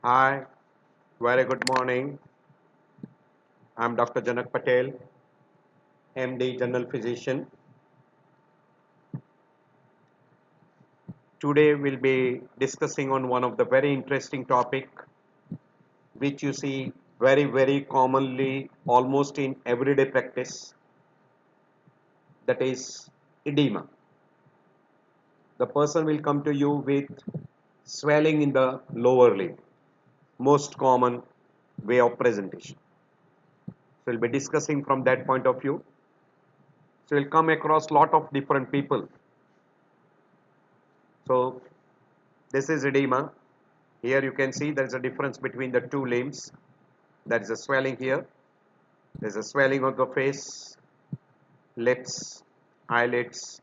Hi, very good morning. I'm Dr. Janak Patel, MD, General Physician. Today we'll be discussing on one of the very interesting topic which you see very commonly almost in everyday practice, that is edema. The person will come to you with swelling in the lower limb, most common way of presentation. So we'll be discussing from that point of view. So we'll come across lot of different people. So this is edema. Here you can see there is a difference between the two limbs. There is a swelling here. There is a swelling of the face, lips, eyelids.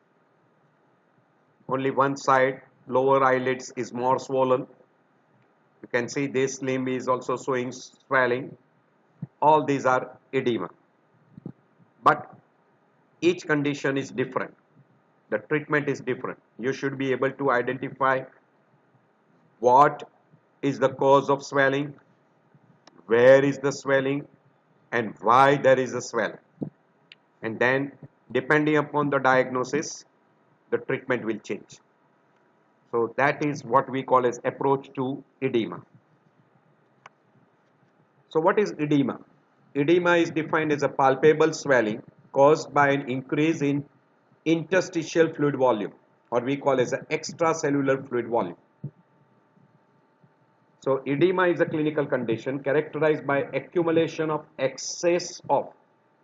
Only one side, lower eyelids, is more swollen. You can see this limb is also showing swelling. All these are edema. But each condition is different. The treatment is different. You should be able to identify what is the cause of swelling, where is the swelling, and why there is a swelling. And then depending upon the diagnosis, the treatment will change. So that is what we call as approach to edema. So what is edema? Edema is defined as a palpable swelling caused by an increase in interstitial fluid volume, or we call as an extracellular fluid volume. So edema is a clinical condition characterized by accumulation of excess of,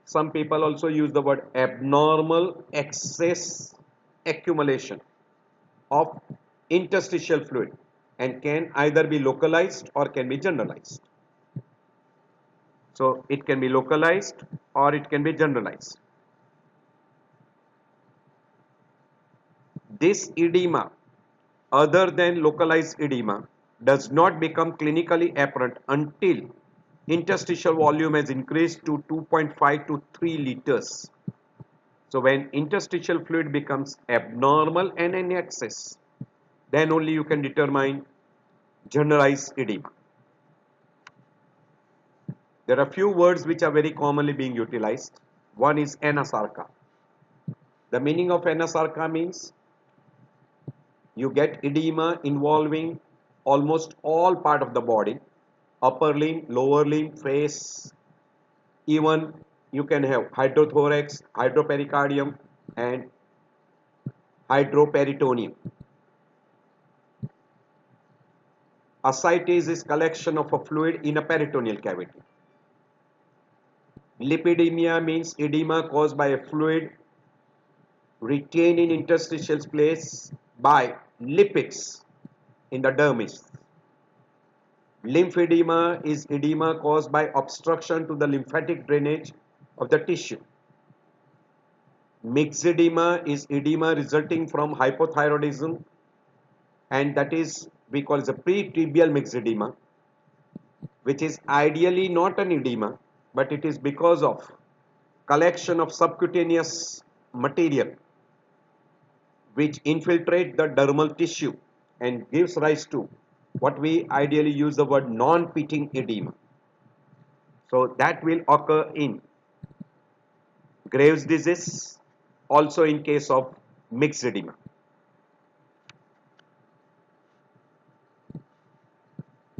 some people also use the word abnormal excess accumulation of interstitial fluid, and can either be localized or can be generalized. So it can be localized or it can be generalized. This edema, other than localized edema, does not become clinically apparent until interstitial volume has increased to 2.5 to 3 liters. So when interstitial fluid becomes abnormal and in excess, then only you can determine generalized edema. There are few words which are very commonly being utilized. One is anasarca. The meaning of anasarca means you get edema involving almost all part of the body, upper limb, lower limb, face, even you can have hydrothorax, hydropericardium, and hydroperitoneum. Ascites is collection of a fluid in a peritoneal cavity. Lipidemia means edema caused by a fluid retained in interstitial space by lipids in the dermis. Lymphedema is edema caused by obstruction to the lymphatic drainage of the tissue. Myxedema is edema resulting from hypothyroidism, and that is we call it a pretibial myxedema, which is ideally not an edema, but it is because of collection of subcutaneous material which infiltrate the dermal tissue and gives rise to what we ideally use the word non-pitting edema. So that will occur in Graves' disease, also in case of mixed edema.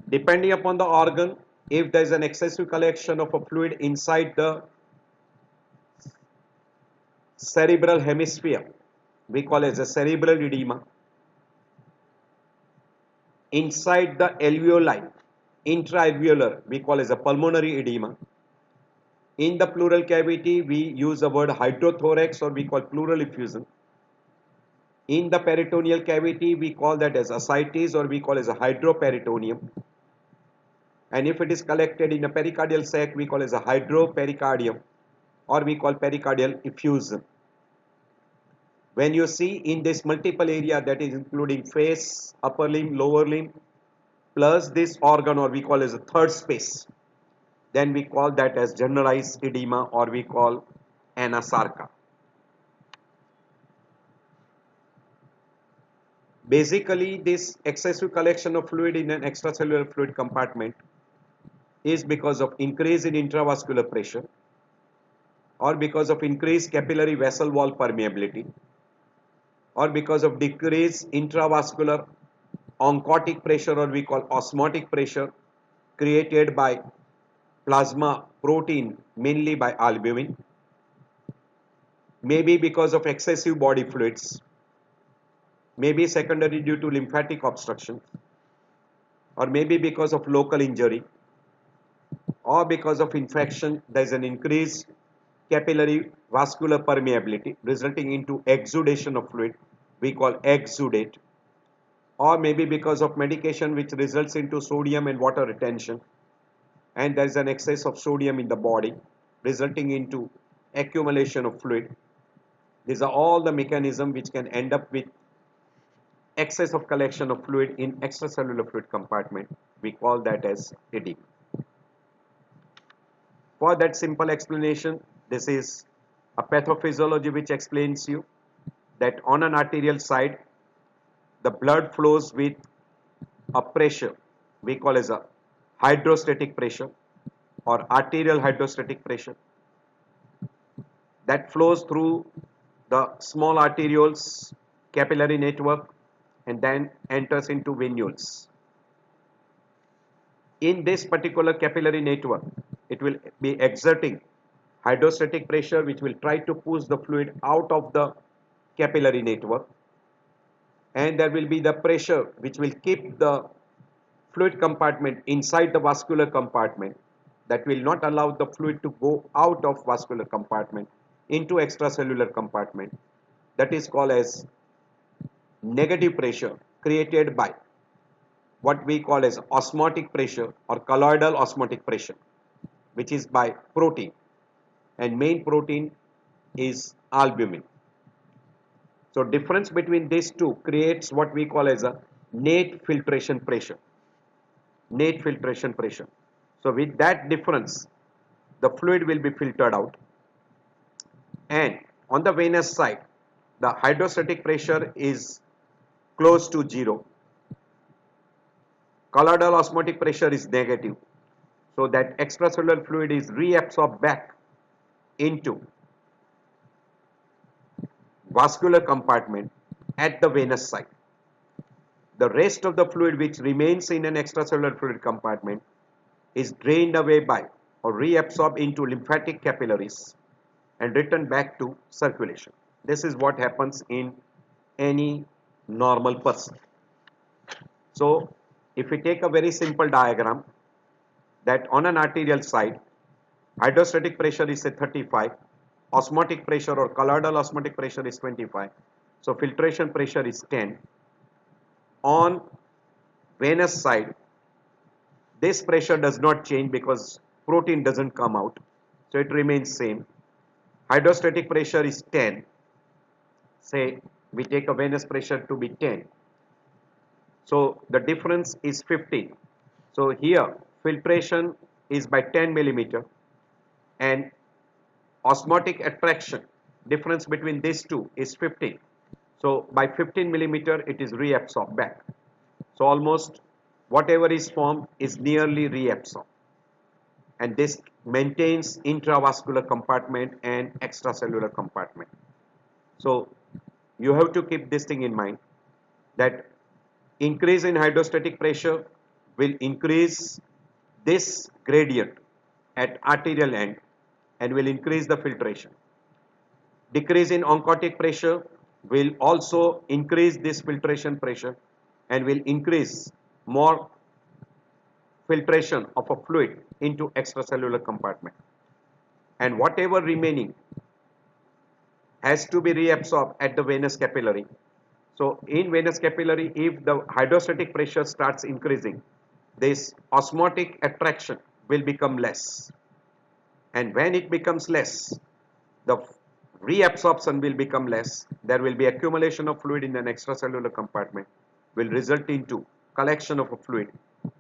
Depending upon the organ, if there is an excessive collection of a fluid inside the cerebral hemisphere, we call it as a cerebral edema. Inside the alveoli, intra-alveolar, we call it as a pulmonary edema. In the pleural cavity, we use the word hydrothorax, or we call pleural effusion. In the peritoneal cavity, we call that as ascites, or we call as a hydroperitoneum. And if it is collected in a pericardial sac, we call as a hydropericardium, or we call pericardial effusion. When you see in this multiple area, that is including face, upper limb, lower limb, plus this organ, or we call as a third space, then we call that as generalized edema, or we call anasarca. Basically, this excessive collection of fluid in an extracellular fluid compartment is because of increase in intravascular pressure or because of increased capillary vessel wall permeability or because of decreased intravascular oncotic pressure, or we call osmotic pressure, created by plasma protein, mainly by albumin, maybe because of excessive body fluids, maybe secondary due to lymphatic obstruction, or maybe because of local injury, or because of infection. There is an increased capillary vascular permeability resulting into exudation of fluid, we call exudate, or maybe because of medication which results into sodium and water retention, and there is an excess of sodium in the body resulting into accumulation of fluid. These are all the mechanisms which can end up with excess of collection of fluid in extracellular fluid compartment. We call that as edema. For that simple explanation, this is a pathophysiology which explains you that on an arterial side, the blood flows with a pressure we call as a hydrostatic pressure or arterial hydrostatic pressure that flows through the small arterioles capillary network and then enters into venules. In this particular capillary network, it will be exerting hydrostatic pressure which will try to push the fluid out of the capillary network, and there will be the pressure which will keep the fluid compartment inside the vascular compartment, that will not allow the fluid to go out of vascular compartment into extracellular compartment. That is called as negative pressure created by what we call as osmotic pressure or colloidal osmotic pressure, which is by protein, and main protein is albumin. So difference between these two creates what we call as a net filtration pressure. Net filtration pressure. So with that difference, the fluid will be filtered out. And on the venous side, the hydrostatic pressure is close to zero. Colloidal osmotic pressure is negative. So that extracellular fluid is reabsorbed back into vascular compartment at the venous side. The rest of the fluid which remains in an extracellular fluid compartment is drained away by or reabsorbed into lymphatic capillaries and returned back to circulation. This is what happens in any normal person. So if we take a very simple diagram, that on an arterial side, hydrostatic pressure is say 35, osmotic pressure or colloidal osmotic pressure is 25, so filtration pressure is 10. On venous side, this pressure does not change because protein doesn't come out, so it remains same. Hydrostatic pressure is 10. Say we take a venous pressure to be 10, so the difference is 15. So here filtration is by 10 millimeter and osmotic attraction difference between these two is 15. So by 15 millimeter it is reabsorbed back. So almost whatever is formed is nearly reabsorbed, and this maintains intravascular compartment and extracellular compartment. So you have to keep this thing in mind, that increase in hydrostatic pressure will increase this gradient at arterial end and will increase the filtration. Decrease in oncotic pressure will also increase this filtration pressure and will increase more filtration of a fluid into extracellular compartment, and whatever remaining has to be reabsorbed at the venous capillary. So in venous capillary, if the hydrostatic pressure starts increasing, this osmotic attraction will become less, and when it becomes less, the reabsorption will become less. There will be accumulation of fluid in an extracellular compartment, will result into collection of a fluid,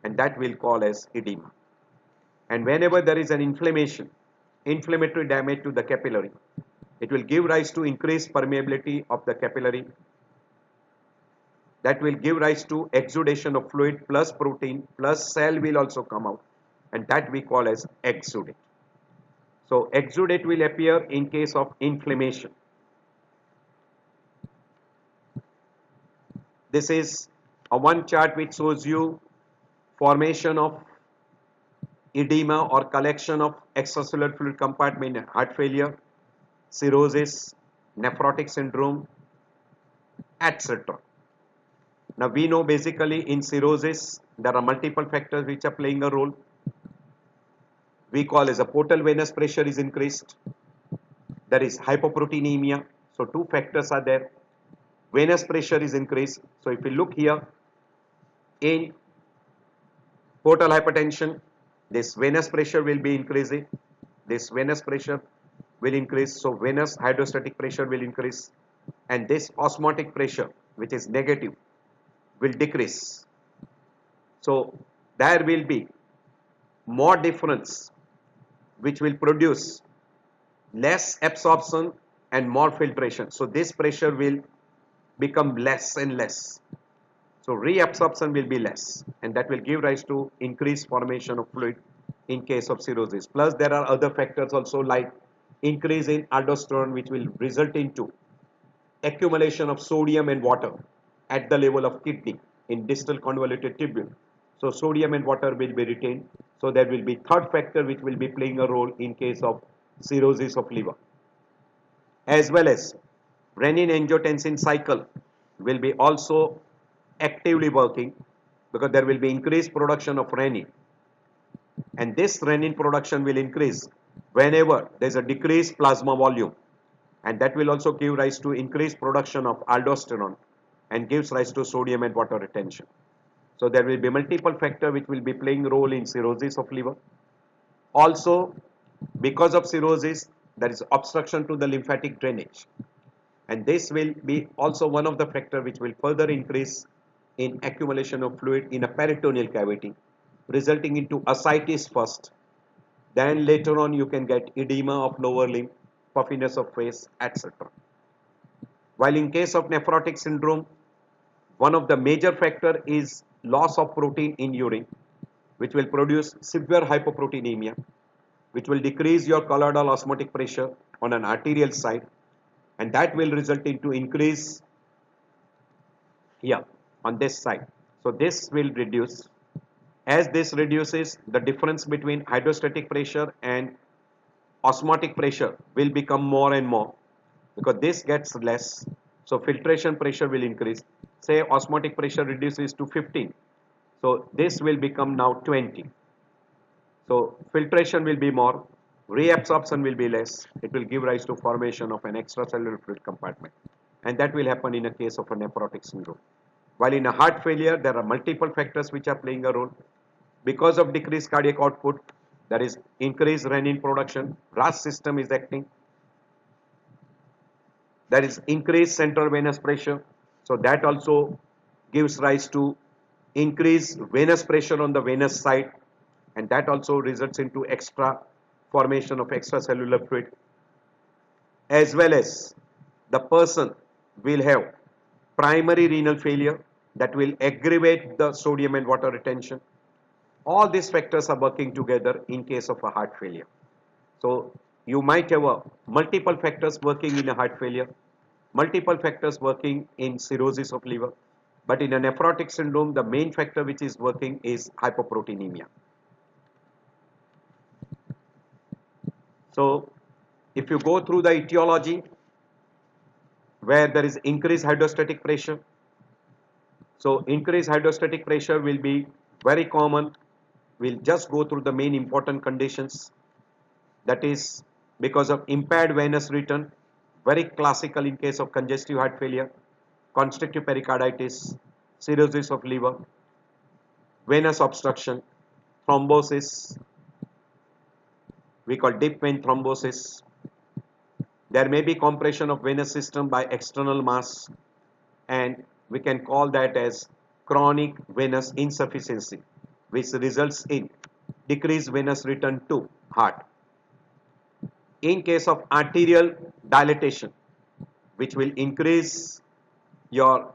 and that will call as edema. And whenever there is an inflammatory damage to the capillary, it will give rise to increased permeability of the capillary that will give rise to exudation of fluid plus protein plus cell will also come out, and that we call as exudate. So exudate will appear in case of inflammation. This is a one chart which shows you formation of edema or collection of extracellular fluid compartment in heart failure, cirrhosis, nephrotic syndrome, etc. Now we know basically in cirrhosis there are multiple factors which are playing a role. We call as a portal venous pressure is increased. There is hypoproteinemia. So two factors are there. Venous pressure is increased. So if you look here in portal hypertension, this venous pressure will be increasing. This venous pressure will increase. So venous hydrostatic pressure will increase. And this osmotic pressure, which is negative, will decrease. So there will be more difference, which will produce less absorption and more filtration. So this pressure will become less and less. So reabsorption will be less, and that will give rise to increased formation of fluid in case of cirrhosis. Plus there are other factors also like increase in aldosterone, which will result into accumulation of sodium and water at the level of kidney in distal convoluted tubule. So sodium and water will be retained. So there will be third factor which will be playing a role in case of cirrhosis of liver. As well as renin-angiotensin cycle will be also actively working because there will be increased production of renin. And this renin production will increase whenever there is a decreased plasma volume, and that will also give rise to increased production of aldosterone and gives rise to sodium and water retention. So there will be multiple factors which will be playing a role in cirrhosis of liver. Also, because of cirrhosis, there is obstruction to the lymphatic drainage, and this will be also one of the factors which will further increase in accumulation of fluid in a peritoneal cavity, resulting into ascites first, then later on you can get edema of lower limb, puffiness of face, etc. While in case of nephrotic syndrome, one of the major factor is loss of protein in urine, which will produce severe hypoproteinemia, which will decrease your colloidal osmotic pressure on an arterial side, and that will result into increase here on this side. So this will reduce. As this reduces, the difference between hydrostatic pressure and osmotic pressure will become more and more because this gets less. So filtration pressure will increase. Say osmotic pressure reduces to 15. So this will become now 20. So filtration will be more, reabsorption will be less. It will give rise to formation of an extracellular fluid compartment, and that will happen in a case of a nephrotic syndrome. While in a heart failure, there are multiple factors which are playing a role. Because of decreased cardiac output, there is increased renin production, RAS system is acting. There is increased central venous pressure, so that also gives rise to increased venous pressure on the venous side, and that also results into extra formation of extracellular fluid. As well as the person will have primary renal failure that will aggravate the sodium and water retention. All these factors are working together in case of a heart failure. So you might have multiple factors working in a heart failure, multiple factors working in cirrhosis of liver, but in a nephrotic syndrome, the main factor which is working is hypoproteinemia. So if you go through the etiology where there is increased hydrostatic pressure, so increased hydrostatic pressure will be very common. We'll just go through the main important conditions. That is because of impaired venous return, very classical in case of congestive heart failure, constrictive pericarditis, cirrhosis of liver, venous obstruction, thrombosis, we call deep vein thrombosis. There may be compression of venous system by external mass, and we can call that as chronic venous insufficiency, which results in decreased venous return to heart. In case of arterial dilatation, which will increase your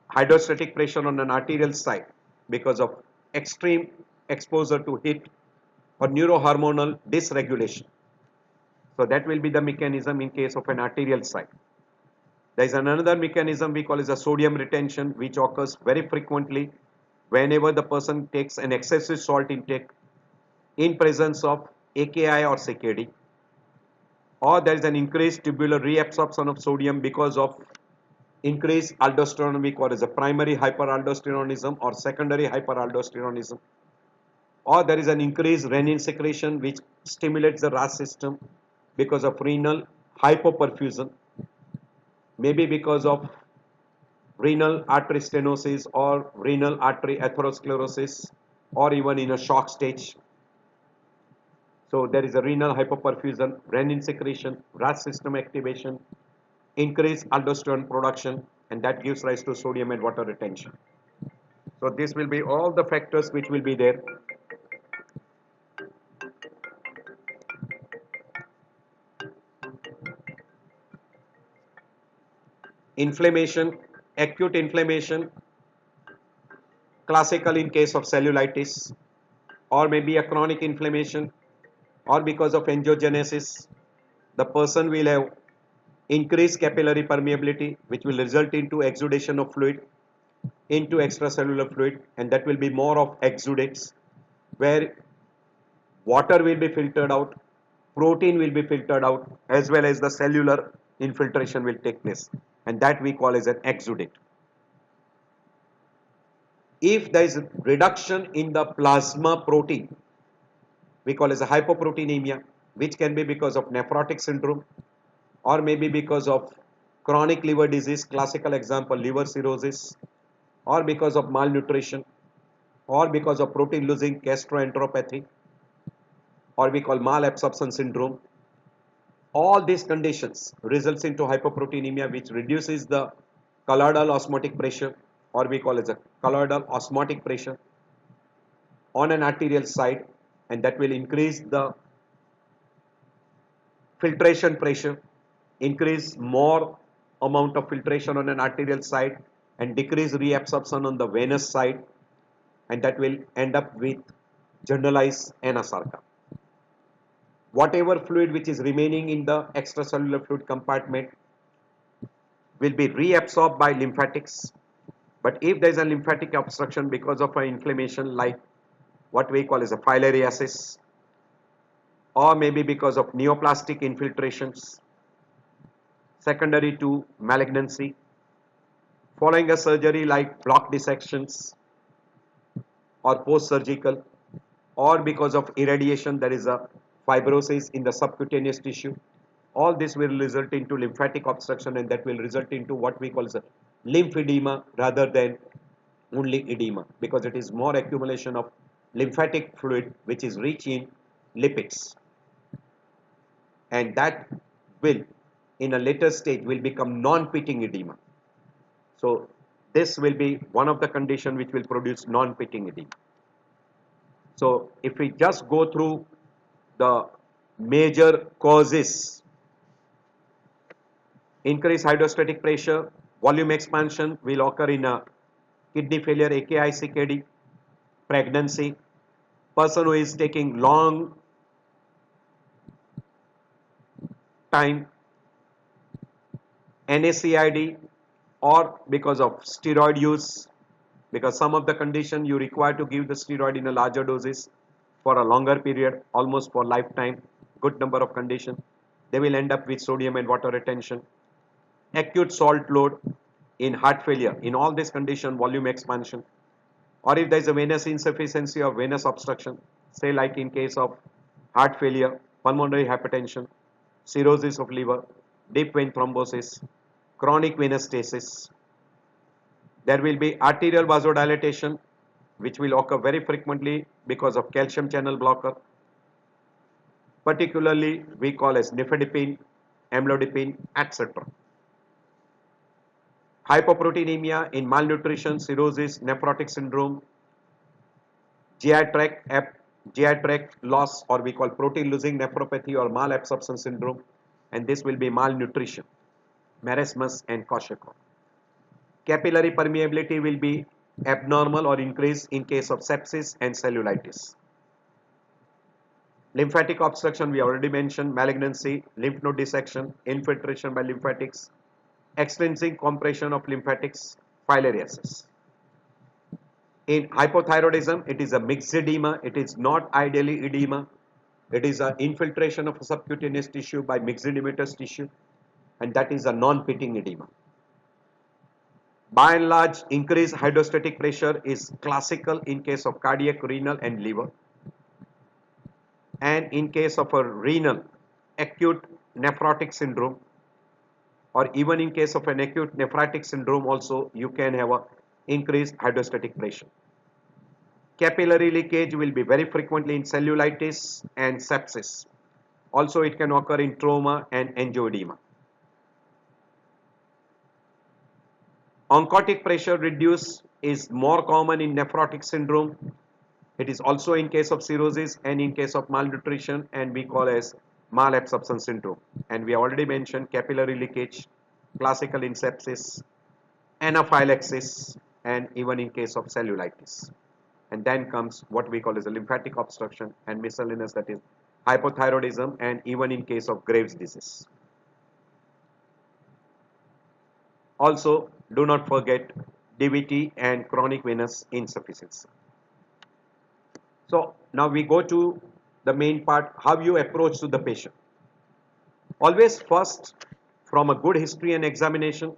hydrostatic pressure on an arterial side because of extreme exposure to heat or neurohormonal dysregulation. So that will be the mechanism in case of an arterial side. There is another mechanism we call as a sodium retention, which occurs very frequently whenever the person takes an excessive salt intake in presence of AKI or CKD, or there is an increased tubular reabsorption of sodium because of increased aldosterone, we call as a primary hyperaldosteronism or secondary hyperaldosteronism, or there is an increased renin secretion which stimulates the RAS system because of renal hypoperfusion, maybe because of renal artery stenosis or renal artery atherosclerosis, or even in a shock stage. So there is a renal hypoperfusion, renin secretion, RAS system activation, increased aldosterone production, and that gives rise to sodium and water retention. So this will be all the factors which will be there. Inflammation, acute inflammation, classical in case of cellulitis, or maybe a chronic inflammation, or because of angiogenesis, the person will have increased capillary permeability, which will result into exudation of fluid into extracellular fluid, and that will be more of exudates, where water will be filtered out, protein will be filtered out, as well as the cellular infiltration will take place, and that we call as an exudate. If there is reduction in the plasma protein, we call as a hypoproteinemia, which can be because of nephrotic syndrome or maybe because of chronic liver disease, classical example liver cirrhosis, or because of malnutrition, or because of protein losing gastroenteropathy, or we call malabsorption syndrome. All these conditions results into hypoproteinemia, which reduces the colloidal osmotic pressure, or we call it a colloidal osmotic pressure on an arterial side, and that will increase the filtration pressure, increase more amount of filtration on an arterial side, and decrease reabsorption on the venous side, and that will end up with generalized anasarca. Whatever fluid which is remaining in the extracellular fluid compartment will be reabsorbed by lymphatics. But if there is a lymphatic obstruction because of an inflammation like what we call as a filariasis, or maybe because of neoplastic infiltrations secondary to malignancy, following a surgery like block dissections or post-surgical, or because of irradiation, there is a fibrosis in the subcutaneous tissue, all this will result into lymphatic obstruction, and that will result into what we call as a lymphedema rather than only edema, because it is more accumulation of lymphatic fluid which is rich in lipids, and that will in a later stage will become non-pitting edema. So this will be one of the conditions which will produce non-pitting edema. So if we just go through the major causes: increased hydrostatic pressure, volume expansion will occur in a kidney failure, AKI, CKD, pregnancy, person who is taking long time, NSAID, or because of steroid use, because some of the condition you require to give the steroid in a larger doses for a longer period, almost for lifetime, good number of conditions, they will end up with sodium and water retention. Acute salt load in heart failure, in all these conditions, volume expansion, or if there is a venous insufficiency or venous obstruction, say like in case of heart failure, pulmonary hypertension, cirrhosis of liver, deep vein thrombosis, chronic venous stasis. There will be arterial vasodilatation, which will occur very frequently because of calcium channel blocker, particularly we call as nifedipine, amlodipine, etc. Hypoproteinemia in malnutrition, cirrhosis, nephrotic syndrome, GI tract loss, or we call protein losing nephropathy or malabsorption syndrome, and this will be malnutrition, marasmus and Kwashiorkor. Capillary permeability will be abnormal or increased in case of sepsis and cellulitis. Lymphatic obstruction we already mentioned, malignancy, lymph node dissection, infiltration by lymphatics, extrinsic compression of lymphatics, filariasis. In hypothyroidism, it is a mixed edema. It is not ideally edema. It is an infiltration of a subcutaneous tissue by mixed edematous tissue, and that is a non-pitting edema. By and large, increased hydrostatic pressure is classical in case of cardiac, renal, and liver. And in case of a renal acute nephrotic syndrome, or even in case of an acute nephritic syndrome also, you can have a increased hydrostatic pressure. Capillary leakage will be very frequently in cellulitis and sepsis. Also, it can occur in trauma and angioedema. Oncotic pressure reduce is more common in nephrotic syndrome. It is also in case of cirrhosis and in case of malnutrition, and we call as malabsorption syndrome. And we already mentioned capillary leakage, classical in sepsis, anaphylaxis, and even in case of cellulitis. And then comes what we call as a lymphatic obstruction and miscellaneous, that is hypothyroidism, and even in case of Graves' disease. Also, do not forget DVT and chronic venous insufficiency. So now we go to the main part, how you approach to the patient. Always first, from a good history and examination,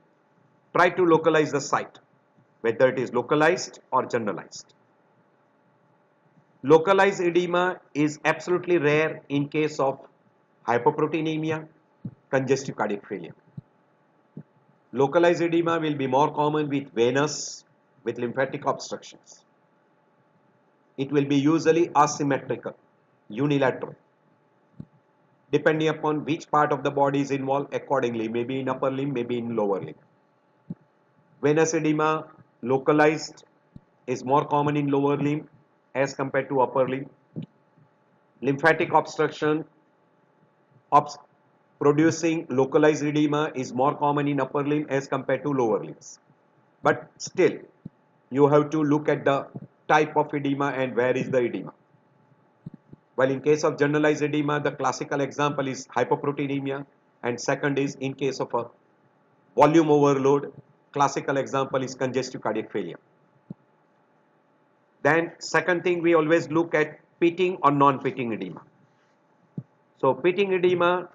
try to localize the site, whether it is localized or generalized. Localized edema is absolutely rare in case of hypoproteinemia, congestive cardiac failure. Localized edema will be more common with venous, with lymphatic obstructions. It will be usually asymmetrical, unilateral, depending upon which part of the body is involved accordingly, maybe in upper limb, maybe in lower limb. Venous edema, localized, is more common in lower limb as compared to upper limb. Lymphatic obstruction producing localized edema is more common in upper limb as compared to lower limbs. But still, you have to look at the type of edema and where is the edema. While in case of generalized edema, the classical example is hypoproteinemia, and second is in case of a volume overload, classical example is congestive cardiac failure. Then second thing, we always look at pitting or non-pitting edema. So pitting edema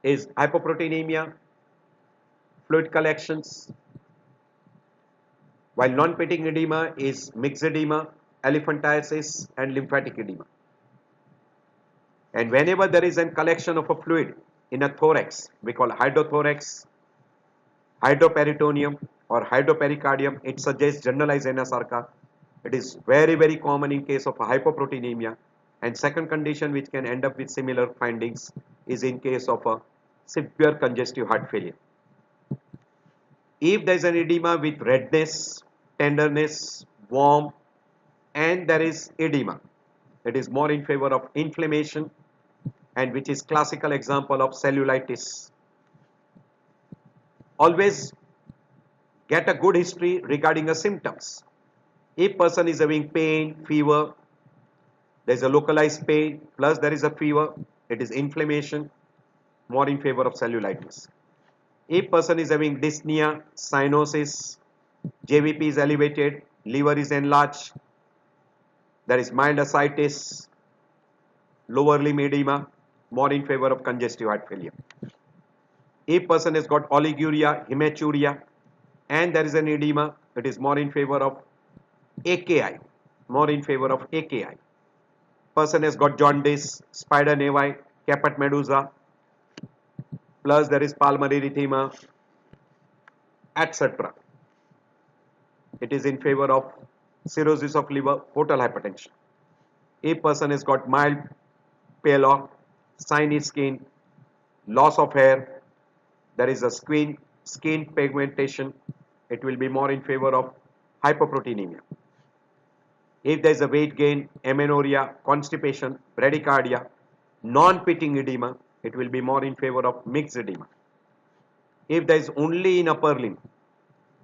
is hypoproteinemia, fluid collections, while non-pitting edema is mixed edema, elephantiasis, and lymphatic edema. And whenever there is a collection of a fluid in a thorax, we call hydrothorax, hydroperitoneum, or hydropericardium, it suggests generalized anasarca. It is very, very common in case of hypoproteinemia. And second condition which can end up with similar findings is in case of a severe congestive heart failure. If there is an edema with redness, tenderness, warm, and there is edema, it is more in favor of inflammation, and which is classical example of cellulitis. Always get a good history regarding the symptoms. If person is having pain, fever, there is a localized pain plus there is a fever, it is inflammation, more in favor of cellulitis. If person is having dyspnea, cyanosis, JVP is elevated, liver is enlarged, there is mild ascites, lower limb edema, more in favor of congestive heart failure. If person has got oliguria, hematuria, and there is an edema, it is more in favor of AKI, more in favor of AKI. Person has got jaundice, spider nevi, caput medusa, plus there is pulmonary erythema, etc. It is in favor of cirrhosis of liver, portal hypertension. If person has got mild pallor, shiny skin, loss of hair, there is a skin pigmentation, it will be more in favor of hypoproteinemia. If there is a weight gain, amenorrhea, constipation, bradycardia, non-pitting edema, it will be more in favor of mixed edema. If there is only in upper limb,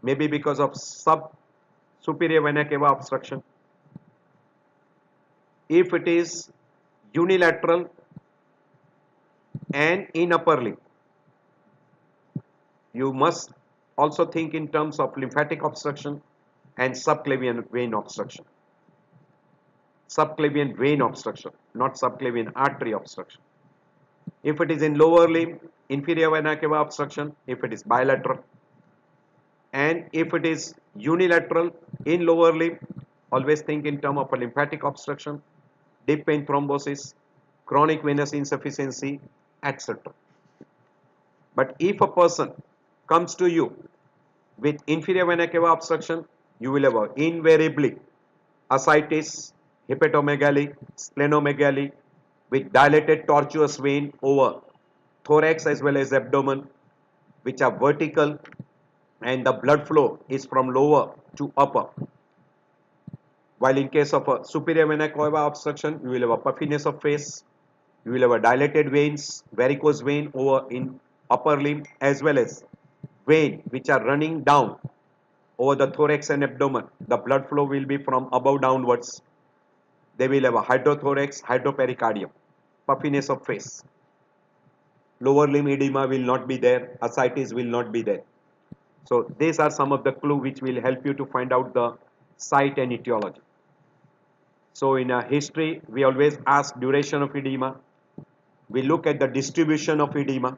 maybe because of superior vena cava obstruction. If it is unilateral and in upper limb, you must also think in terms of lymphatic obstruction and subclavian vein obstruction. Subclavian vein obstruction, not subclavian artery obstruction. If it is in lower limb, inferior vena cava obstruction, if it is bilateral, and if it is unilateral in lower limb, always think in terms of a lymphatic obstruction, deep vein thrombosis, chronic venous insufficiency, etc. But if a person comes to you with inferior vena cava obstruction, you will have invariably ascites, hepatomegaly, splenomegaly with dilated tortuous vein over thorax as well as abdomen, which are vertical, and the blood flow is from lower to upper. While in case of a superior vena cava obstruction, you will have a puffiness of face, you will have a dilated veins, varicose vein over in upper limb, as well as vein which are running down over the thorax and abdomen. The blood flow will be from above downwards. They will have a hydrothorax, hydropericardium, puffiness of face. Lower limb edema will not be there, ascites will not be there. So these are some of the clues which will help you to find out the site and etiology. So in a history, we always ask duration of edema. We look at the distribution of edema,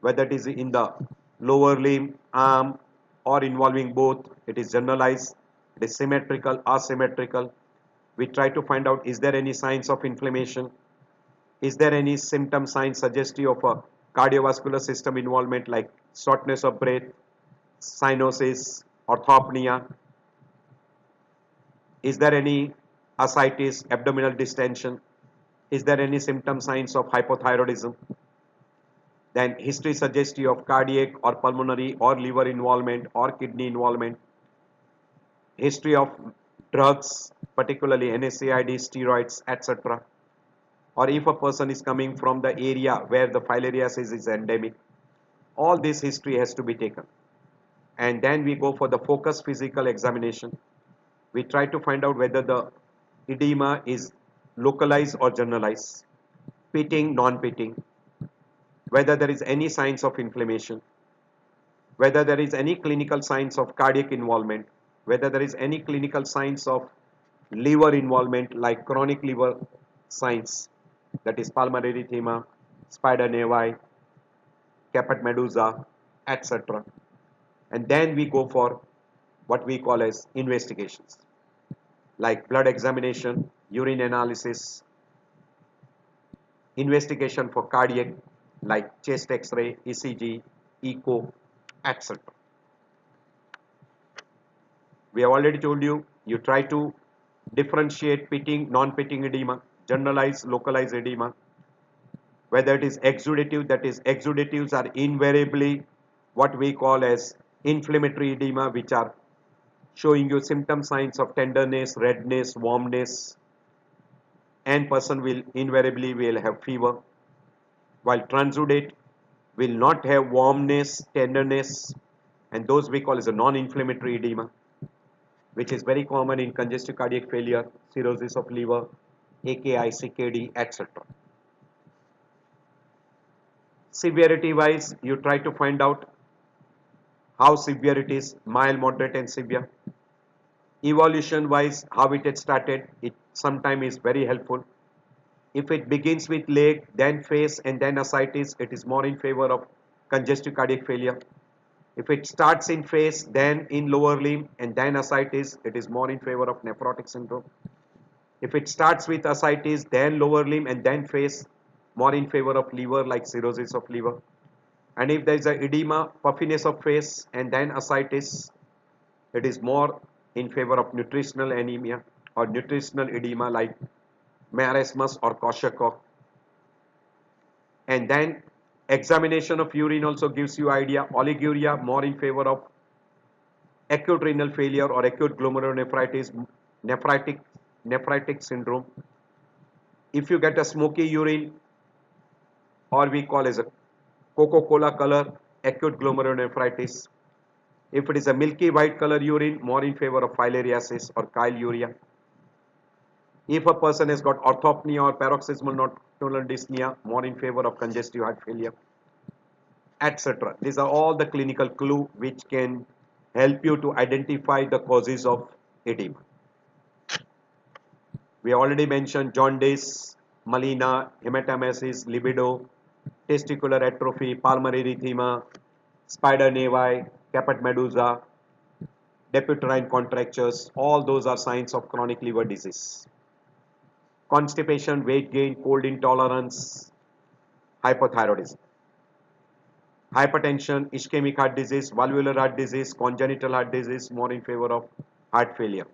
whether it is in the lower limb, arm, or involving both. It is generalized, it is symmetrical, asymmetrical. We try to find out, is there any signs of inflammation? Is there any symptom signs suggestive of a cardiovascular system involvement like shortness of breath, cyanosis, orthopnea? Is there any ascites, abdominal distension? Is there any symptom signs of hypothyroidism? Then history suggestive of cardiac or pulmonary or liver involvement or kidney involvement. History of drugs, particularly NSAID, steroids, etc. Or if a person is coming from the area where the filariasis is endemic, all this history has to be taken. And then we go for the focused physical examination. We try to find out whether the edema is localized or generalized, pitting, non-pitting, whether there is any signs of inflammation, whether there is any clinical signs of cardiac involvement, whether there is any clinical signs of liver involvement like chronic liver signs, that is pulmonary edema, spider nevi, caput medusa, etc. And then we go for what we call as investigations like blood examination, urine analysis, investigation for cardiac like chest x-ray, ECG, echo, etc. We have already told you, you try to differentiate pitting, non-pitting edema, generalized, localized edema, whether it is exudative, that is exudatives are invariably what we call as inflammatory edema, which are showing you symptom signs of tenderness, redness, warmness, and person will invariably will have fever, while transudate will not have warmness, tenderness, and those we call as a non-inflammatory edema, which is very common in congestive cardiac failure, cirrhosis of liver, AKI, CKD, etc. Severity wise, you try to find out how severe it is, mild, moderate, and severe. Evolution wise, how it had started, it sometimes is very helpful. If it begins with leg, then face, and then ascites, it is more in favor of congestive cardiac failure. If it starts in face, then in lower limb, and then ascites, it is more in favor of nephrotic syndrome. If it starts with ascites, then lower limb, and then face, more in favor of liver, like cirrhosis of liver. And if there is a edema, puffiness of face, and then ascites, it is more in favor of nutritional anemia or nutritional edema like marasmus or Korsakoff. And then examination of urine also gives you idea. Oliguria more in favor of acute renal failure or acute glomerulonephritis, nephritic syndrome. If you get a smoky urine, or we call as a Coca-Cola color, acute glomerulonephritis. If it is a milky white color urine, more in favor of filariasis or chyluria. If a person has got orthopnea or paroxysmal nocturnal dyspnea, more in favor of congestive heart failure, etc. These are all the clinical clue which can help you to identify the causes of edema. We already mentioned jaundice, melena, hematemesis, libido, testicular atrophy, pulmonary erythema, spider nevi, caput medusa, deputine contractures. All those are signs of chronic liver disease. Constipation, weight gain, cold intolerance, hypothyroidism. Hypertension, ischemic heart disease, valvular heart disease, congenital heart disease, more in favor of heart failure.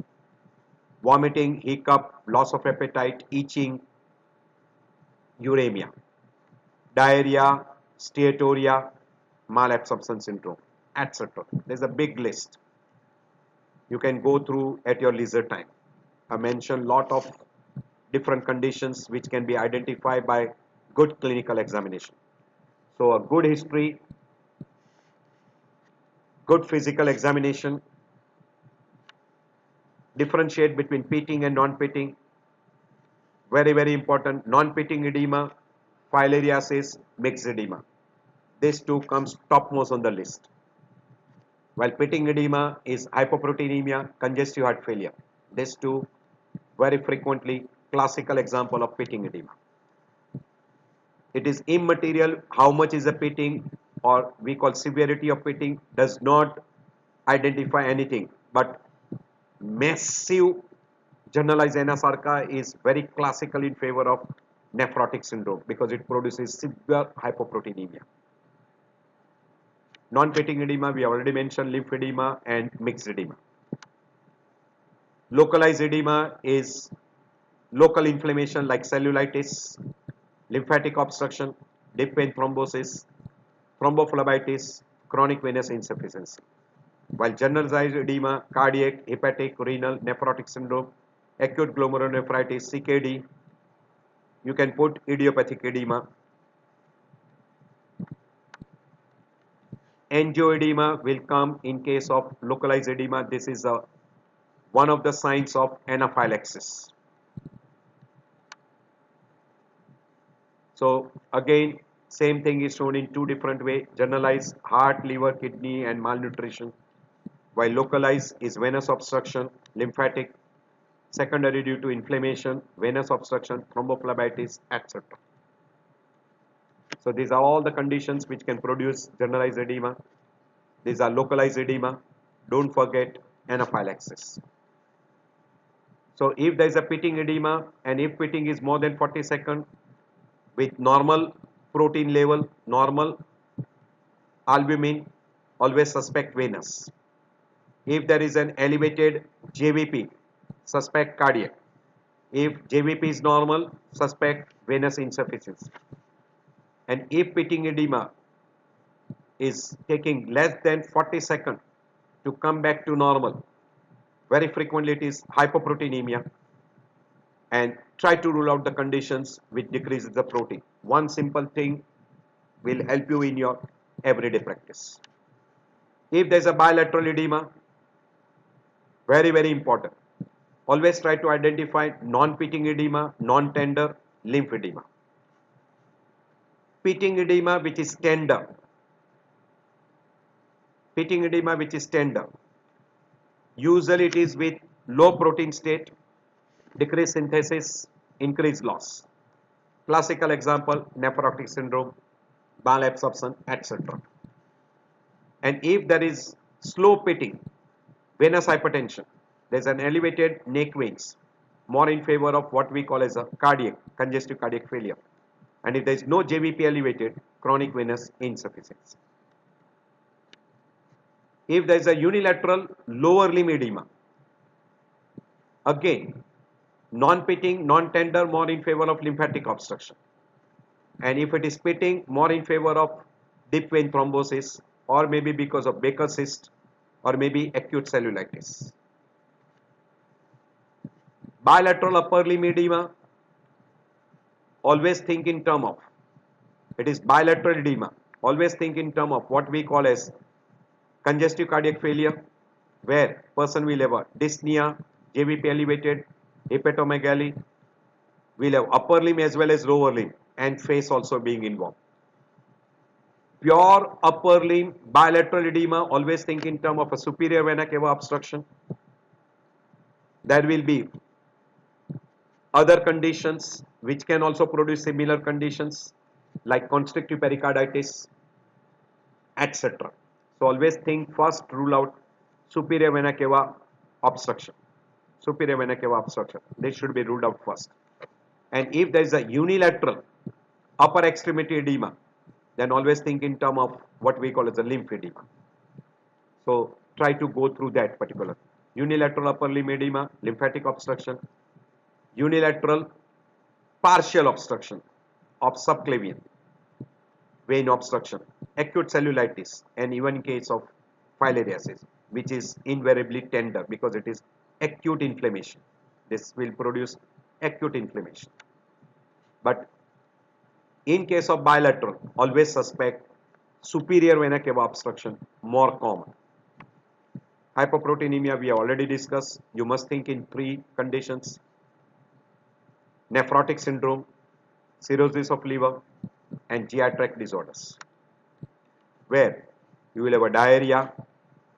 Vomiting, hiccup, loss of appetite, itching, uremia. Diarrhea, steatorrhea, malabsorption syndrome, etc. There's a big list. You can go through at your leisure time. I mentioned lot of different conditions which can be identified by good clinical examination. So a good history, good physical examination, differentiate between pitting and non-pitting. Very, very important. Non-pitting edema, filariasis, mixed edema. This two comes topmost on the list. While pitting edema is hypoproteinemia, congestive heart failure. These two very frequently classical example of pitting edema. It is immaterial how much is the pitting, or we call severity of pitting, does not identify anything, but massive generalized anasarca is very classical in favor of nephrotic syndrome because it produces severe hypoproteinemia. Non-pitting edema, we already mentioned lymphedema and mixed edema. Localized edema is local inflammation like cellulitis, lymphatic obstruction, deep vein thrombosis, thrombophlebitis, chronic venous insufficiency. While generalized edema, cardiac, hepatic, renal, nephrotic syndrome, acute glomerulonephritis, CKD, you can put idiopathic edema. Angioedema will come in case of localized edema. This is one of the signs of anaphylaxis. So again, same thing is shown in two different ways. Generalized heart, liver, kidney and malnutrition. While localized is venous obstruction, lymphatic, secondary due to inflammation, venous obstruction, thrombophlebitis, etc. So these are all the conditions which can produce generalized edema. These are localized edema. Don't forget anaphylaxis. So if there is a pitting edema and if pitting is more than 40 seconds with normal protein level, normal albumin, always suspect venous. If there is an elevated JVP, suspect cardiac. If JVP is normal, suspect venous insufficiency. And if pitting edema is taking less than 40 seconds to come back to normal, very frequently it is hypoproteinemia, and try to rule out the conditions which decreases the protein. One simple thing will help you in your everyday practice. If there is a bilateral edema, very, very important. Always try to identify non-pitting edema, non-tender, lymphedema. Pitting edema which is tender. Pitting edema which is tender. Usually it is with low protein state, decreased synthesis, increased loss. Classical example, nephrotic syndrome, malabsorption, etc. And if there is slow pitting, venous hypertension, there is an elevated neck veins, more in favor of what we call as a cardiac, congestive cardiac failure. And if there is no JVP elevated, chronic venous insufficiency. If there is a unilateral lower limb edema, again, non-pitting, non-tender, more in favor of lymphatic obstruction. And if it is pitting, more in favor of deep vein thrombosis, or maybe because of Baker's cyst, or maybe acute cellulitis. Bilateral upper limb edema, always think in terms of, it is bilateral edema, always think in terms of what we call as congestive cardiac failure, where person will have a dyspnea, JVP elevated, hepatomegaly, will have upper limb as well as lower limb, and face also being involved. Pure upper limb bilateral edema, always think in terms of a superior vena cava obstruction. There will be other conditions which can also produce similar conditions like constrictive pericarditis, etc. So always think first, rule out superior vena cava obstruction. Superior vena cava obstruction. This should be ruled out first. And if there is a unilateral upper extremity edema, then always think in terms of what we call as a lymphedema. So try to go through that particular. Unilateral upper limb edema, lymphatic obstruction, unilateral partial obstruction of subclavian vein obstruction, acute cellulitis, and even in case of filariasis, which is invariably tender because it is acute inflammation. This will produce acute inflammation. But in case of bilateral, always suspect superior vena cava obstruction, more common. Hypoproteinemia we have already discussed. You must think in three conditions: nephrotic syndrome, cirrhosis of liver, and GI tract disorders, where you will have a diarrhea,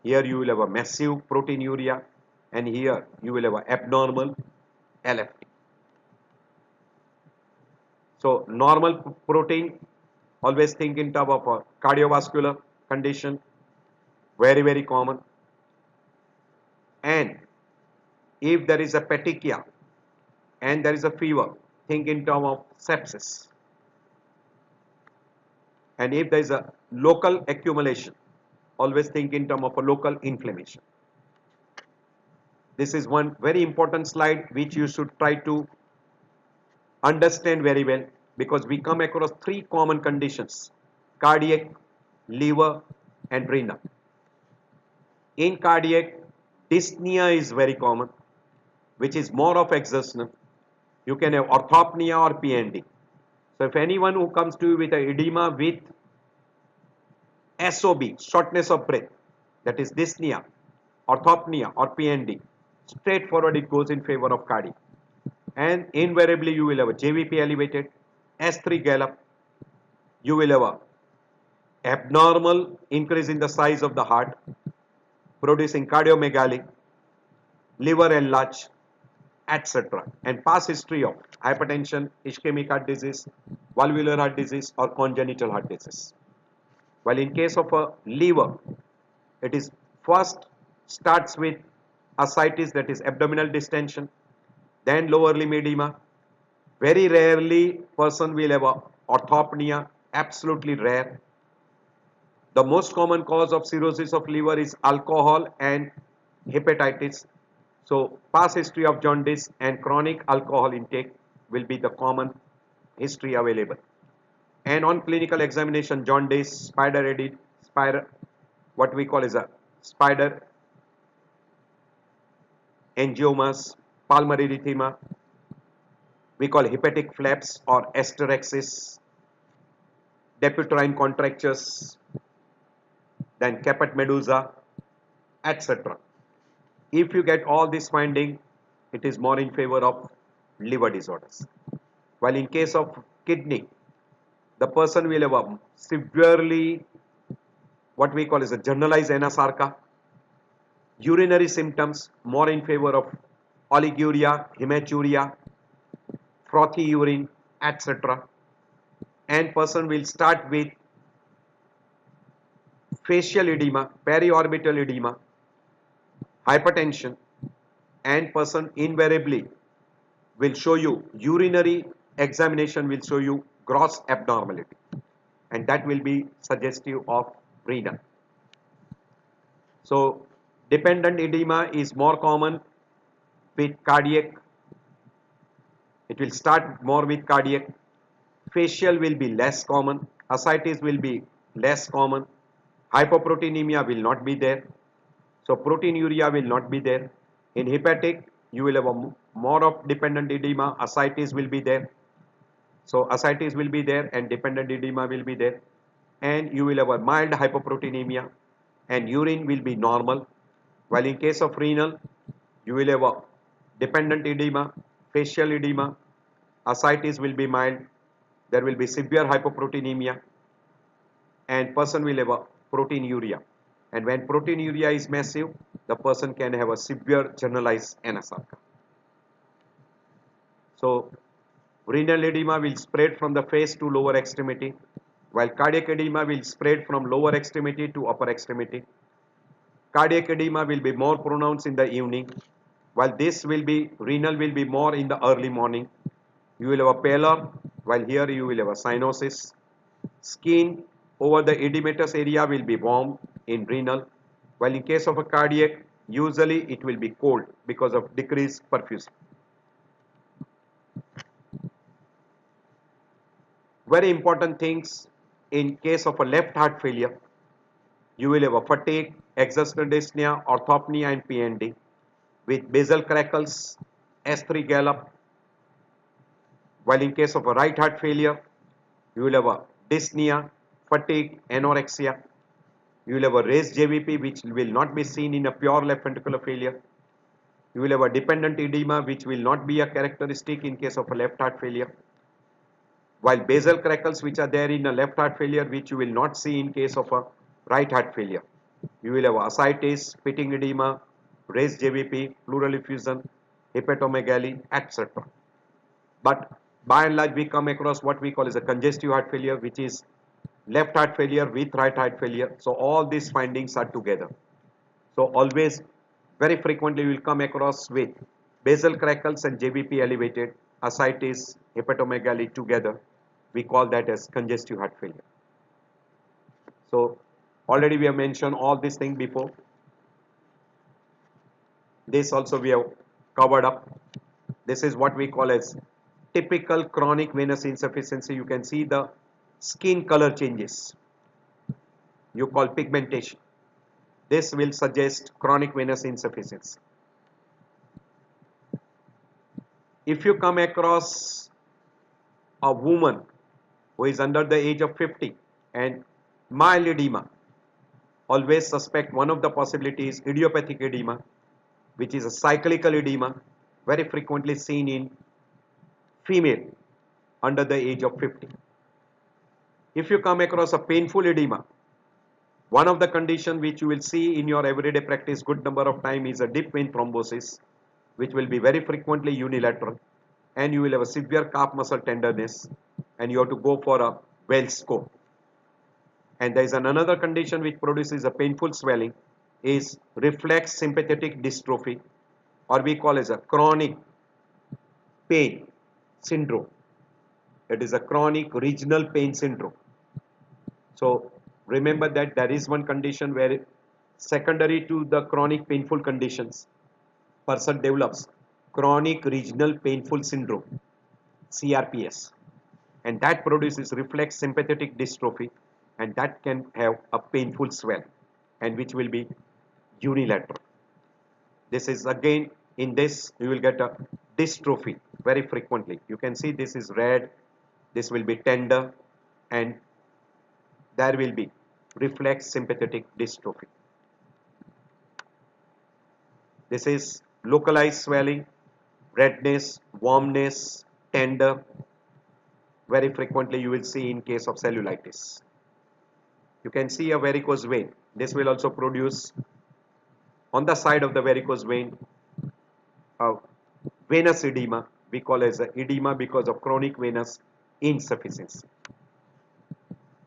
here you will have a massive proteinuria, and here you will have an abnormal LFT. So normal protein, always think in terms of a cardiovascular condition, very common. And if there is a petechia and there is a fever, think in terms of sepsis. And if there is a local accumulation, always think in terms of a local inflammation. This is one very important slide which you should try to understand very well, because we come across three common conditions: cardiac, liver, and renal. In cardiac, dyspnea is very common, which is more of exertional. You can have orthopnea or PND. So if anyone who comes to you with an edema with SOB, shortness of breath, that is dyspnea, orthopnea or PND, straightforward it goes in favor of cardiac. And invariably you will have a JVP elevated, S3 gallop, you will have a abnormal increase in the size of the heart, producing cardiomegaly, liver enlarged, etc. And past history of hypertension, ischemic heart disease, valvular heart disease, or congenital heart disease. While in case of a liver, it is first starts with ascites, that is abdominal distension, then lower limb edema. Very rarely person will have a orthopnea, absolutely rare. The most common cause of cirrhosis of liver is alcohol and hepatitis. So past history of jaundice and chronic alcohol intake will be the common history available. And on clinical examination, jaundice, what we call is a spider angiomas, pulmonary erythema, we call hepatic flaps or asterexis, debutyrine contractures, then caput medusa, etc. If you get all this finding, it is more in favor of liver disorders. While in case of kidney, the person will have a severely, what we call is a generalized anasarca, urinary symptoms more in favor of oliguria, hematuria, frothy urine, etc. And person will start with facial edema, periorbital edema, hypertension, and person invariably will show you, urinary examination will show you gross abnormality, and that will be suggestive of renal. So dependent edema is more common with cardiac. It will start more with cardiac. Facial will be less common. Ascites will be less common. Hypoproteinemia will not be there. So proteinuria will not be there. In hepatic, you will have a more of dependent edema. Ascites will be there. So ascites will be there and dependent edema will be there. And you will have a mild hypoproteinemia. and urine will be normal. While in case of renal, you will have a dependent edema, facial edema, ascites will be mild, there will be severe hypoproteinemia, and person will have a proteinuria. And when proteinuria is massive, the person can have a severe generalized anasarca. So renal edema will spread from the face to lower extremity, while cardiac edema will spread from lower extremity to upper extremity. Cardiac edema will be more pronounced in the evening, while this will be renal will be more in the early morning. You will have a pallor, while here you will have a cyanosis. Skin over the edematous area will be warm in renal, while in case of a cardiac, usually it will be cold because of decreased perfusion. Very important things in case of a left heart failure, you will have a fatigue, exhaustion dyspnea, orthopnea and PND with basal crackles, S3 gallop. While in case of a right heart failure, you will have a dyspnea, fatigue, anorexia. You will have a raised JVP which will not be seen in a pure left ventricular failure. You will have a dependent edema which will not be a characteristic in case of a left heart failure. While basal crackles which are there in a left heart failure which you will not see in case of a right heart failure. You will have ascites, pitting edema, raised JVP, pleural effusion, hepatomegaly, etc. But by and large we come across what we call as a congestive heart failure, which is left heart failure with right heart failure. So all these findings are together. So always, very frequently you will come across with basal crackles and JVP elevated, ascites, hepatomegaly together. We call that as congestive heart failure. So already we have mentioned all these things before. This also we have covered up. This is what we call as typical chronic venous insufficiency. You can see the skin color changes. You call pigmentation. This will suggest chronic venous insufficiency. If you come across a woman who is under the age of 50 and mild edema, always suspect one of the possibilities idiopathic edema, which is a cyclical edema, very frequently seen in female under the age of 50. If you come across a painful edema, one of the conditions which you will see in your everyday practice good number of time is a deep vein thrombosis, which will be very frequently unilateral, and you will have a severe calf muscle tenderness, and you have to go for a Wells score. And there is another condition which produces a painful swelling is reflex sympathetic dystrophy, or we call as a chronic pain syndrome. It is a chronic regional pain syndrome. So remember that there is one condition where secondary to the chronic painful conditions, person develops chronic regional painful syndrome, CRPS, and that produces reflex sympathetic dystrophy, and that can have a painful swell and which will be unilateral. This is again, in this you will get a dystrophy very frequently. You can see this is red, this will be tender, and there will be reflex sympathetic dystrophy. This is localized swelling, redness, warmness, tender. Very frequently you will see in case of cellulitis. You can see a varicose vein. This will also produce on the side of the varicose vein a venous edema. We call as edema because of chronic venous insufficiency.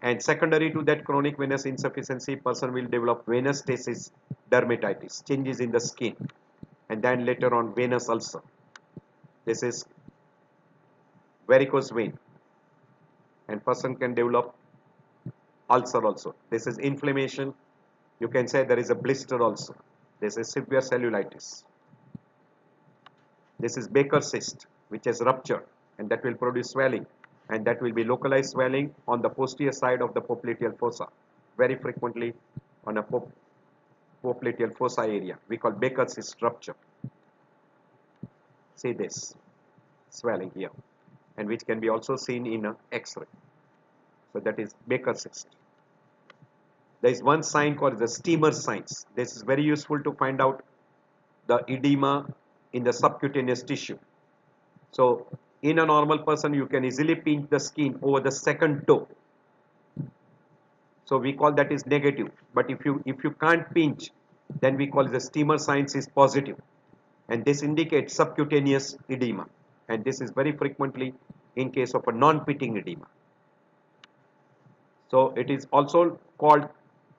And secondary to that chronic venous insufficiency, person will develop venous stasis dermatitis, changes in the skin, and then later on venous ulcer. This is varicose vein, and person can develop ulcer also. This is inflammation. You can say there is a blister also. This is severe cellulitis. This is Baker cyst, which has ruptured, and that will produce swelling, and that will be localized swelling on the posterior side of the popliteal fossa, very frequently on a popliteal fossa area. We call Baker cyst rupture. See this swelling here, and which can be also seen in an X-ray. So that is Baker cyst. there is one sign called the steamer signs. This is very useful to find out the edema in the subcutaneous tissue. So in a normal person, you can easily pinch the skin over the second toe. So we call that is negative. But if you can't pinch, then we call the steamer signs is positive. And this indicates subcutaneous edema. And this is very frequently in case of a non-pitting edema. So it is also called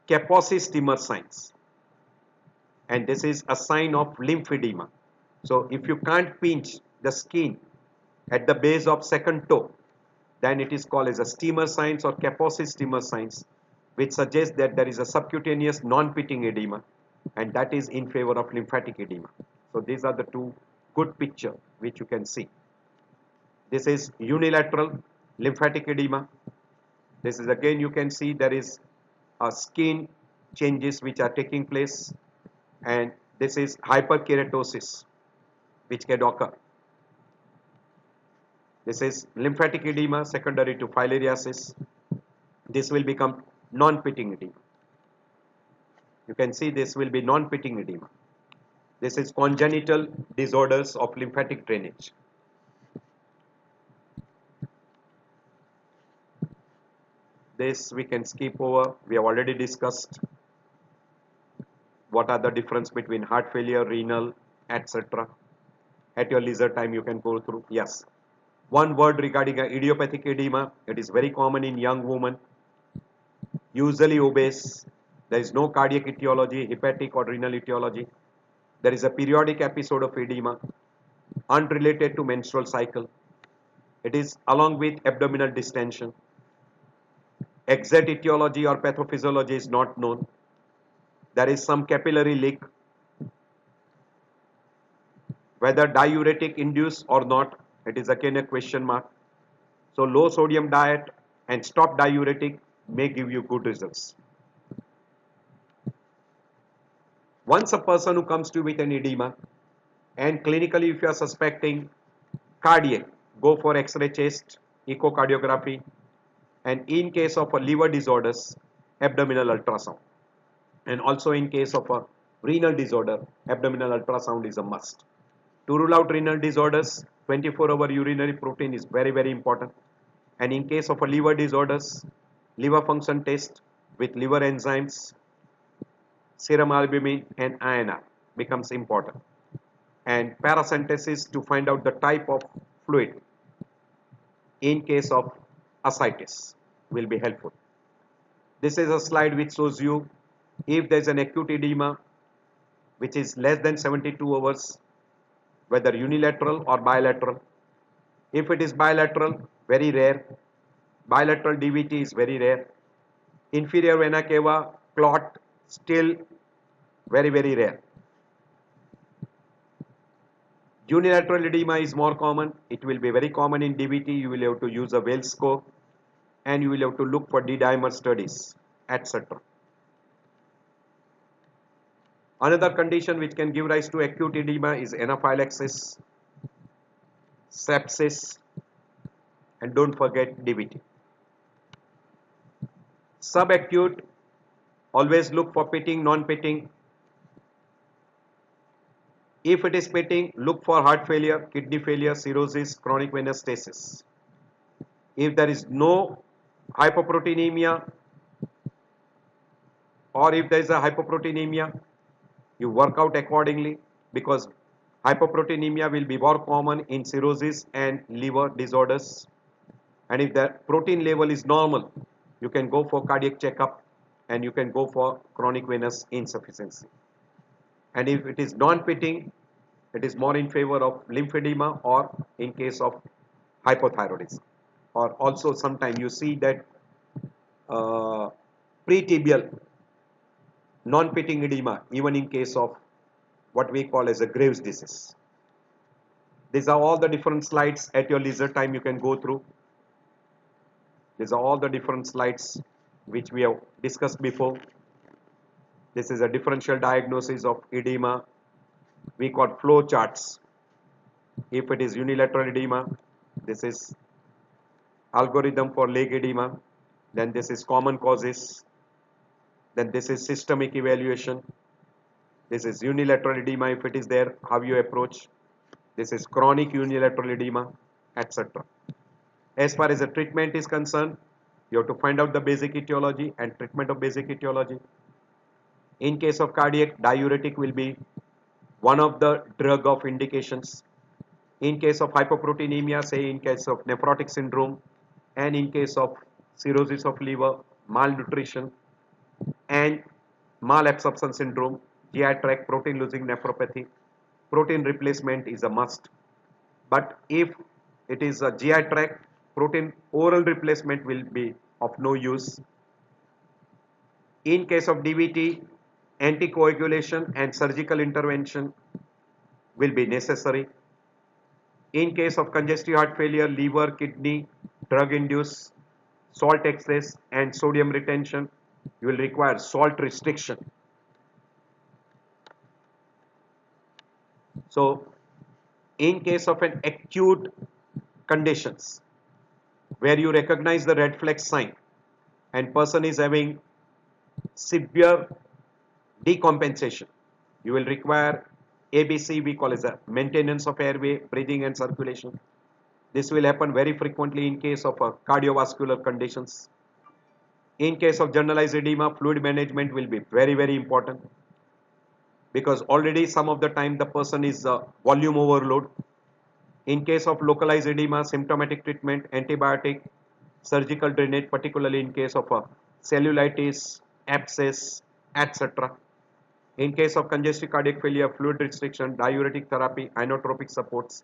Kaposi steamer signs. And this is a sign of lymphedema. So if you can't pinch the skin at the base of second toe, then it is called as a steamer signs or Kaposi steamer signs, which suggests that there is a subcutaneous non-pitting edema, and that is in favor of lymphatic edema. So these are the two good picture which you can see. This is unilateral lymphatic edema. This is again, you can see there is a skin changes which are taking place, and this is hyperkeratosis which can occur. This is lymphatic edema secondary to filariasis. This will become non-pitting edema. You can see this will be non-pitting edema. This is congenital disorders of lymphatic drainage. This we can skip over. We have already discussed what are the difference between heart failure, renal, etc. At your leisure time you can go through. Yes. One word regarding idiopathic edema. It is very common in young women, usually obese. There is no cardiac etiology, hepatic or renal etiology. There is a periodic episode of edema unrelated to menstrual cycle. It is along with abdominal distension. Exact etiology or pathophysiology is not known. There is some capillary leak. Whether diuretic induced or not, it is again a question mark. So low sodium diet and stop diuretic may give you good results. Once a person who comes to you with an edema, and clinically if you are suspecting cardiac, go for X-ray chest, echocardiography, and in case of a liver disorders, abdominal ultrasound. And also in case of a renal disorder, abdominal ultrasound is a must. To rule out renal disorders, 24-hour urinary protein is very, very important. And in case of a liver disorders, liver function test with liver enzymes, serum albumin and INR becomes important. And paracentesis to find out the type of fluid in case of ascites will be helpful. This is a slide which shows you if there is an acute edema which is less than 72 hours, whether unilateral or bilateral. If it is bilateral, very rare. Bilateral DVT is very rare. Inferior vena cava clot, still very, very rare. Unilateral edema is more common. It will be very common in DVT. You will have to use a Wells score, and you will have to look for D-dimer studies, etc. Another condition which can give rise to acute edema is anaphylaxis, sepsis, and don't forget DVT. Subacute, always look for pitting, non-pitting. If it is pitting, look for heart failure, kidney failure, cirrhosis, chronic venous stasis. If there is no hypoproteinemia, or if there is a hypoproteinemia, you work out accordingly, because hypoproteinemia will be more common in cirrhosis and liver disorders. And if the protein level is normal, you can go for cardiac checkup and you can go for chronic venous insufficiency. And if it is non-pitting, it is more in favor of lymphedema or in case of hypothyroidism. Or also sometimes you see that pretibial non-pitting edema even in case of what we call as a Graves' disease. These are all the different slides. At your leisure time you can go through. These are all the different slides which we have discussed before. This is a differential diagnosis of edema. We got flow charts. If it is unilateral edema, this is algorithm for leg edema. Then this is common causes. Then this is systemic evaluation. This is unilateral edema if it is there, how you approach. This is chronic unilateral edema, etc. As far as the treatment is concerned, you have to find out the basic etiology and treatment of basic etiology. In case of cardiac, diuretic will be one of the drug of indications. In case of hypoproteinemia, say in case of nephrotic syndrome, and in case of cirrhosis of liver, malnutrition, and malabsorption syndrome, GI tract protein losing nephropathy, protein replacement is a must. But if it is a GI tract, protein oral replacement will be of no use. In case of DVT, anticoagulation and surgical intervention will be necessary. In case of congestive heart failure, liver, kidney, drug induced salt excess and sodium retention, you will require salt restriction. So, in case of an acute conditions where you recognize the red flag sign and person is having severe decompensation, you will require ABC, we call as a maintenance of airway, breathing and circulation. This will happen very frequently in case of cardiovascular conditions. In case of generalized edema, fluid management will be very important, because already some of the time the person is volume overload. In case of localized edema, symptomatic treatment, antibiotic, surgical drainage, particularly in case of cellulitis, abscess, etc. In case of congestive cardiac failure, fluid restriction, diuretic therapy, inotropic supports.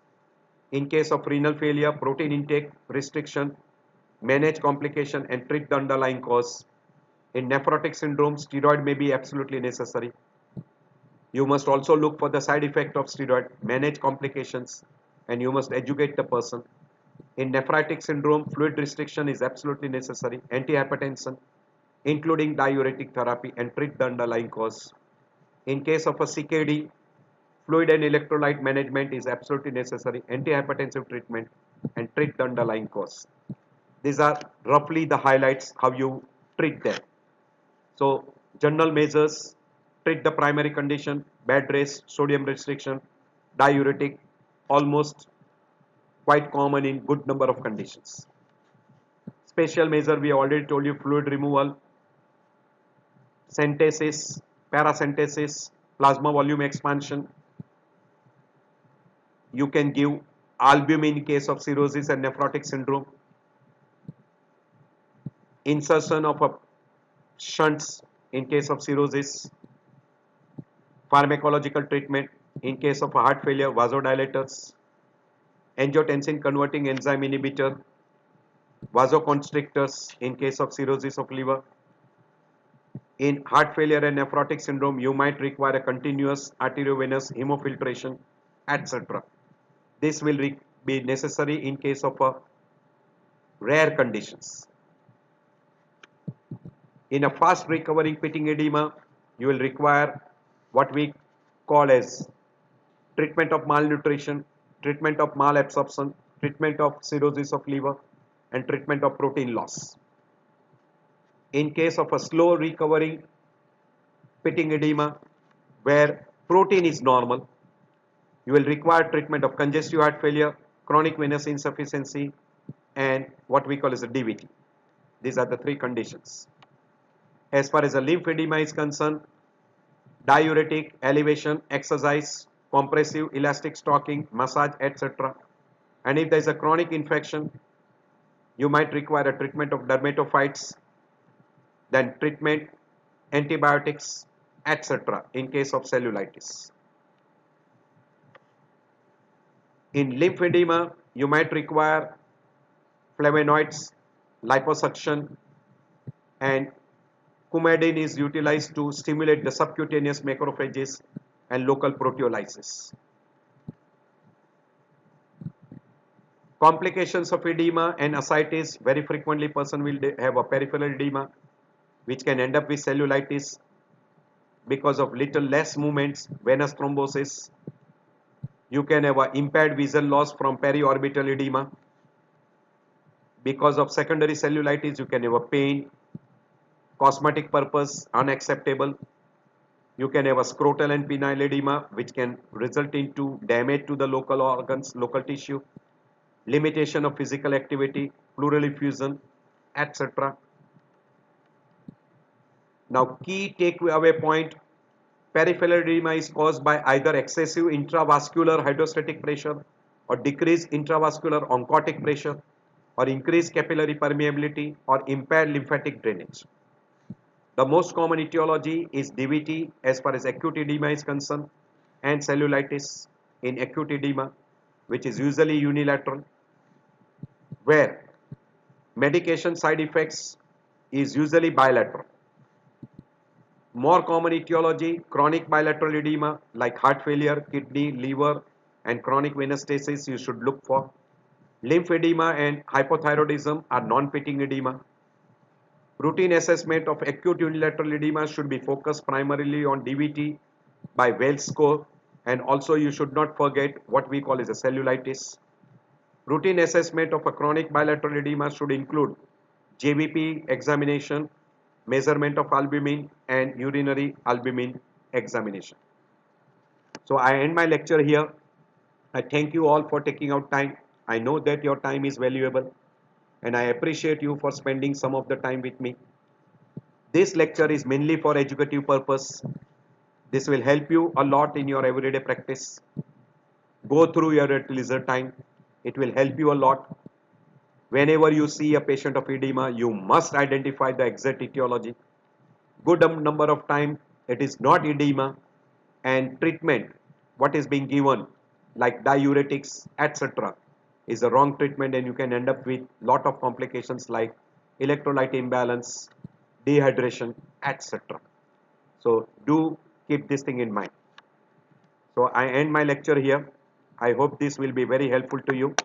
In case of renal failure, protein intake restriction, manage complication and treat the underlying cause. In nephrotic syndrome, steroid may be absolutely necessary. You must also look for the side effect of steroid, manage complications, and you must educate the person. In nephritic syndrome, fluid restriction is absolutely necessary, antihypertension, including diuretic therapy, and treat the underlying cause. In case of a CKD, fluid and electrolyte management is absolutely necessary, antihypertensive treatment, and treat the underlying cause. These are roughly the highlights how you treat them. So, general measures: treat the primary condition, bed rest, sodium restriction, diuretic, almost quite common in good number of conditions. Special measure, we already told you: fluid removal, centesis, paracentesis, plasma volume expansion. You can give albumin in case of cirrhosis and nephrotic syndrome. Insertion of a shunts in case of cirrhosis. Pharmacological treatment in case of heart failure, vasodilators. Angiotensin converting enzyme inhibitor, vasoconstrictors in case of cirrhosis of liver. In heart failure and nephrotic syndrome, you might require a continuous arteriovenous hemofiltration, etc. This will be necessary in case of rare conditions. In a fast recovering pitting edema, you will require what we call as treatment of malnutrition, treatment of malabsorption, treatment of cirrhosis of liver, and treatment of protein loss. In case of a slow recovering pitting edema where protein is normal, you will require treatment of congestive heart failure, chronic venous insufficiency, and what we call as a DVT. These are the three conditions. As far as the lymphedema is concerned, diuretic, elevation, exercise, compressive, elastic stocking, massage, etc. And if there is a chronic infection, you might require a treatment of dermatophytes, then treatment, antibiotics, etc. in case of cellulitis. In lymphedema, you might require flavonoids, liposuction, and coumadin is utilized to stimulate the subcutaneous macrophages and local proteolysis. Complications of edema and ascites: very frequently person will have a peripheral edema which can end up with cellulitis because of little less movements, venous thrombosis. You can have a impaired visual loss from periorbital edema. Because of secondary cellulitis, you can have a pain, cosmetic purpose, unacceptable. You can have a scrotal and penile edema, which can result into damage to the local organs, local tissue, limitation of physical activity, pleural effusion, etc. Now, key takeaway point, peripheral edema is caused by either excessive intravascular hydrostatic pressure or decreased intravascular oncotic pressure or increased capillary permeability or impaired lymphatic drainage. The most common etiology is DVT as far as acute edema is concerned and cellulitis in acute edema, which is usually unilateral, where medication side effects is usually bilateral. More common etiology, chronic bilateral edema like heart failure, kidney, liver and chronic venous stasis you should look for. Lymphedema and hypothyroidism are non-pitting edema. Routine assessment of acute unilateral edema should be focused primarily on DVT by Wells score, and also you should not forget what we call as a cellulitis. Routine assessment of a chronic bilateral edema should include JVP examination, measurement of albumin and urinary albumin examination. So I end my lecture here. I thank you all for taking out time. I know that your time is valuable and I appreciate you for spending some of the time with me. This lecture is mainly for educative purpose. This will help you a lot in your everyday practice. Go through your at leisure time. It will help you a lot. Whenever you see a patient of edema, you must identify the exact etiology. Good number of time it is not edema, and treatment what is being given like diuretics etc. is the wrong treatment, and you can end up with lot of complications like electrolyte imbalance, dehydration etc. So do keep this thing in mind. So I end my lecture here. I hope this will be very helpful to you.